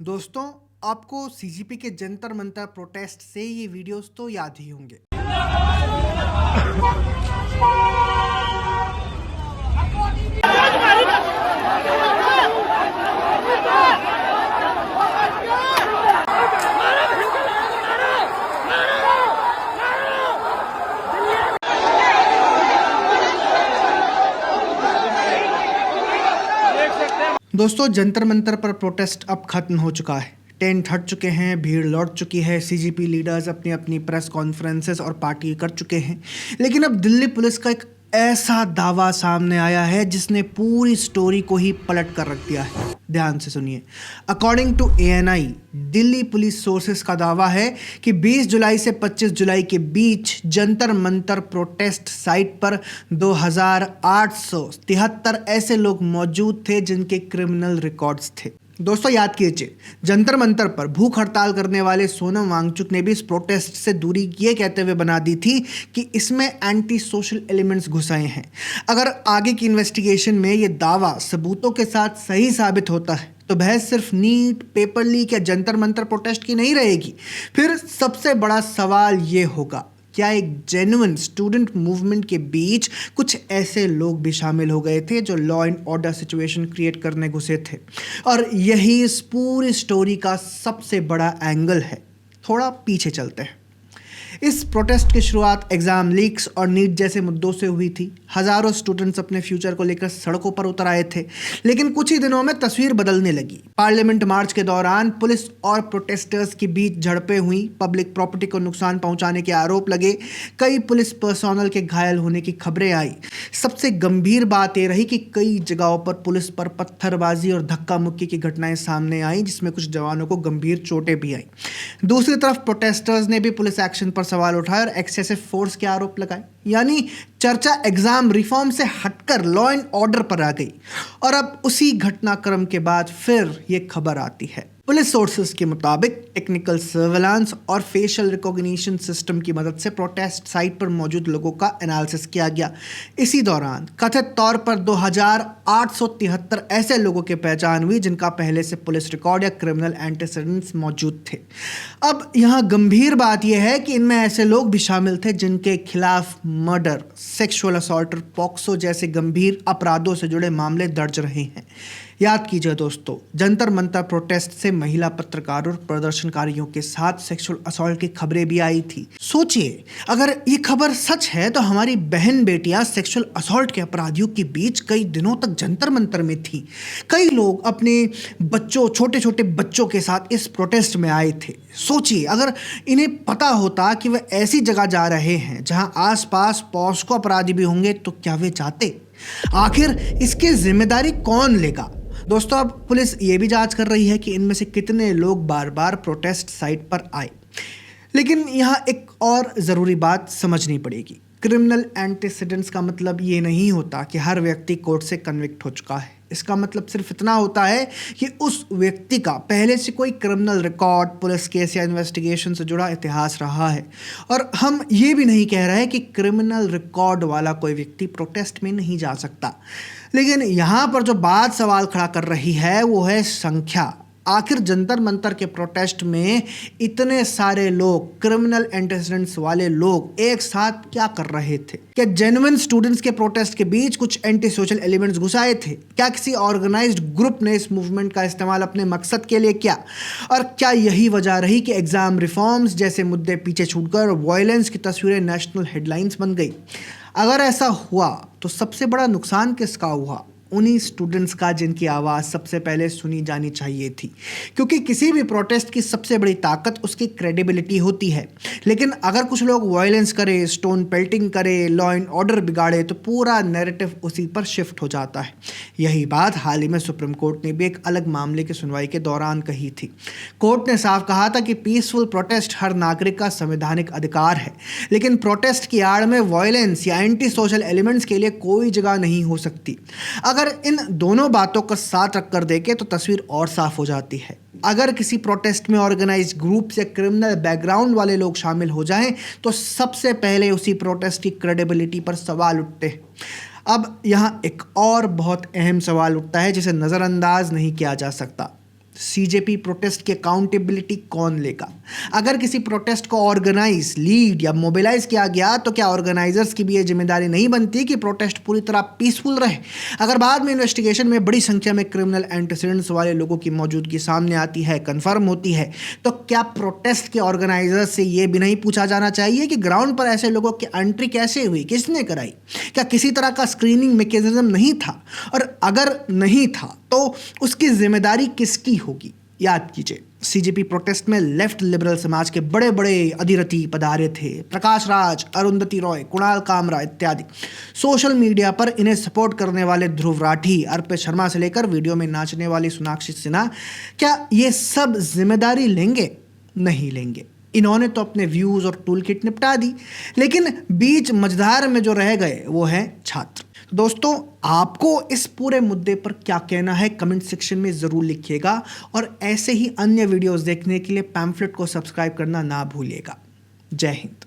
दोस्तों, आपको सीजीपी के जंतर मंतर प्रोटेस्ट से ये वीडियोस तो याद ही होंगे। दोस्तों, जंतर मंतर पर प्रोटेस्ट अब खत्म हो चुका है। टेंट हट चुके हैं, भीड़ लौट चुकी है, सीजीपी लीडर्स अपनी अपनी प्रेस कॉन्फ्रेंसेस और पार्टी कर चुके हैं। लेकिन अब दिल्ली पुलिस का एक ऐसा दावा सामने आया है जिसने पूरी स्टोरी को ही पलट कर रख दिया है। ध्यान से सुनिए। According to ANI, Delhi police sources का दावा है कि 20 जुलाई से 25 जुलाई के बीच जंतर मंतर प्रोटेस्ट साइट पर 2873 ऐसे लोग मौजूद थे जिनके क्रिमिनल रिकॉर्ड्स थे। दोस्तों, याद कीजिए, जंतर मंतर पर भूख हड़ताल करने वाले सोनम वांगचुक ने भी इस प्रोटेस्ट से दूरी ये कहते हुए बना दी थी कि इसमें एंटी सोशल एलिमेंट्स घुस आए हैं। अगर आगे की इन्वेस्टिगेशन में ये दावा सबूतों के साथ सही साबित होता है तो बहस सिर्फ नीट, पेपर लीक या जंतर मंतर प्रोटेस्ट की नहीं रहेगी। फिर सबसे बड़ा सवाल ये होगा, क्या एक जेन्युइन स्टूडेंट मूवमेंट के बीच कुछ ऐसे लोग भी शामिल हो गए थे जो law and order situation create करने घुसे थे? और यही इस पूरी स्टोरी का सबसे बड़ा एंगल है। थोड़ा पीछे चलते हैं। इस प्रोटेस्ट की शुरुआत एग्जाम लीक्स और नीट जैसे मुद्दों से हुई थी। हजारों स्टूडेंट्स अपने फ्यूचर को लेकर सड़कों पर उतर आए थे। लेकिन कुछ ही दिनों में तस्वीर बदलने लगी। पार्लियामेंट मार्च के दौरान पुलिस और प्रोटेस्टर्स के बीच झड़पें हुई, पब्लिक प्रॉपर्टी को नुकसान पहुंचाने के आरोप लगे, कई पुलिस पर्सोनल के घायल होने की खबरें आई। सबसे गंभीर बात यह रही कि कई जगहों पर पुलिस पर पत्थरबाजी और धक्का मुक्की की घटनाएं सामने आई, जिसमें कुछ जवानों को गंभीर चोटें भी आई। दूसरी तरफ प्रोटेस्टर्स ने भी पुलिस एक्शन पर सवाल उठाए और एक्सेसिव फोर्स के आरोप लगाए। यानी चर्चा एग्जाम रिफॉर्म से हटकर लॉ एंड ऑर्डर पर आ गई। और अब उसी घटनाक्रम के बाद फिर यह खबर आती है। पुलिस सोर्सेज के मुताबिक टेक्निकल सर्वेलांस और फेशियल रिकॉग्निशन सिस्टम की मदद से प्रोटेस्ट साइट पर मौजूद लोगों का एनालिसिस किया गया। इसी दौरान कथित तौर पर 2873 ऐसे लोगों की पहचान हुई जिनका पहले से पुलिस रिकॉर्ड या क्रिमिनल एंटीसीडेंट्स मौजूद थे। अब यहाँ गंभीर बात यह है कि इनमें ऐसे लोग भी शामिल थे जिनके खिलाफ मर्डर, सेक्सुअल असॉल्ट और पॉक्सो जैसे गंभीर अपराधों से जुड़े मामले दर्ज रहे हैं। याद कीजिए दोस्तों, जंतर मंतर प्रोटेस्ट से महिला पत्रकारों और प्रदर्शनकारियों के साथ सेक्सुअल असॉल्ट की खबरें भी आई थी। सोचिए, अगर ये खबर सच है तो हमारी बहन बेटियां सेक्सुअल असॉल्ट के अपराधियों के बीच कई दिनों तक जंतर मंतर में थी। कई लोग अपने बच्चों, छोटे छोटे बच्चों के साथ इस प्रोटेस्ट में आए थे। सोचिए, अगर इन्हें पता होता कि वे ऐसी जगह जा रहे हैं जहां आसपास पॉस्को अपराधी भी होंगे तो क्या वे जाते? आखिर इसकी जिम्मेदारी कौन लेगा? दोस्तों, अब पुलिस ये भी जांच कर रही है कि इनमें से कितने लोग बार बार प्रोटेस्ट साइट पर आए। लेकिन यहाँ एक और ज़रूरी बात समझनी पड़ेगी। क्रिमिनल एंटीसीडेंट्स का मतलब ये नहीं होता कि हर व्यक्ति कोर्ट से कन्विक्ट हो चुका है। इसका मतलब सिर्फ इतना होता है कि उस व्यक्ति का पहले से कोई क्रिमिनल रिकॉर्ड, पुलिस केस या इन्वेस्टिगेशन से जुड़ा इतिहास रहा है। और हम ये भी नहीं कह रहे हैं कि क्रिमिनल रिकॉर्ड वाला कोई व्यक्ति प्रोटेस्ट में नहीं जा सकता। लेकिन यहाँ पर जो बात सवाल खड़ा कर रही है वो है संख्या। आखिर जंतर मंतर के प्रोटेस्ट में इतने सारे लोग, क्रिमिनल एंटीसीडेंट्स वाले लोग एक साथ क्या कर रहे थे? क्या जेन्युइन स्टूडेंट्स के प्रोटेस्ट के बीच कुछ एंटी सोशल एलिमेंट्स घुस आए थे? क्या किसी ऑर्गेनाइज्ड ग्रुप ने इस मूवमेंट का इस्तेमाल अपने मकसद के लिए किया? और क्या यही वजह रही कि एग्जाम रिफॉर्म्स जैसे मुद्दे पीछे छूटकर वायलेंस की तस्वीरें नेशनल हेडलाइंस बन गई? अगर ऐसा हुआ तो सबसे बड़ा नुकसान किसका हुआ? उन्हीं स्टूडेंट्स का जिनकी आवाज़ सबसे पहले सुनी जानी चाहिए थी। क्योंकि किसी भी प्रोटेस्ट की सबसे बड़ी ताकत उसकी क्रेडिबिलिटी होती है। लेकिन अगर कुछ लोग वायलेंस करे, स्टोन पेल्टिंग करे, लॉ एंड ऑर्डर बिगाड़े तो पूरा नैरेटिव उसी पर शिफ्ट हो जाता है। यही बात हाल ही में सुप्रीम कोर्ट ने भी एक अलग मामले की सुनवाई के दौरान कही थी। कोर्ट ने साफ कहा था कि पीसफुल प्रोटेस्ट हर नागरिक का संवैधानिक अधिकार है, लेकिन प्रोटेस्ट की आड़ में वायलेंस या एंटी सोशल एलिमेंट्स के लिए कोई जगह नहीं हो सकती। अगर इन दोनों बातों का साथ रखकर देखें तो तस्वीर और साफ हो जाती है। अगर किसी प्रोटेस्ट में ऑर्गेनाइज्ड ग्रुप्स या क्रिमिनल बैकग्राउंड वाले लोग शामिल हो जाएं तो सबसे पहले उसी प्रोटेस्ट की क्रेडिबिलिटी पर सवाल उठते हैं। अब यहाँ एक और बहुत अहम सवाल उठता है जिसे नज़रअंदाज नहीं किया जा सकता। सीजेपी प्रोटेस्ट की अकाउंटेबिलिटी कौन लेगा? अगर किसी प्रोटेस्ट को ऑर्गेनाइज, लीड या मोबिलाइज किया गया तो क्या ऑर्गेनाइजर्स की भी ये जिम्मेदारी नहीं बनती कि प्रोटेस्ट पूरी तरह पीसफुल रहे? अगर बाद में इन्वेस्टिगेशन में बड़ी संख्या में क्रिमिनल एंटीसीडेंट्स वाले लोगों की मौजूदगी सामने आती है, कंफर्म होती है, तो क्या प्रोटेस्ट के ऑर्गेनाइजर्स से ये भी नहीं पूछा जाना चाहिए कि ग्राउंड पर ऐसे लोगों की एंट्री कैसे हुई, किसने कराई? क्या किसी तरह का स्क्रीनिंग मैकेनिज्म नहीं था? और अगर नहीं था तो उसकी जिम्मेदारी किसकी होगी? याद कीजिए, सीजेपी प्रोटेस्ट में लेफ्ट लिबरल समाज के बड़े बड़े अधिरथी पधारे थे। प्रकाश राज, अरुंधति रॉय, कुणाल कामरा इत्यादि। सोशल मीडिया पर इन्हें सपोर्ट करने वाले ध्रुव राठी, अर्पित शर्मा से लेकर वीडियो में नाचने वाली सोनाक्षी सिन्हा, क्या ये सब जिम्मेदारी लेंगे? नहीं लेंगे। इन्होंने तो अपने व्यूज और टूल किट निपटा दी, लेकिन बीच मझधार में जो रह गए वो हैं छात्र। दोस्तों, आपको इस पूरे मुद्दे पर क्या कहना है कमेंट सेक्शन में ज़रूर लिखिएगा, और ऐसे ही अन्य वीडियोस देखने के लिए पैम्फलेट को सब्सक्राइब करना ना भूलिएगा। जय हिंद।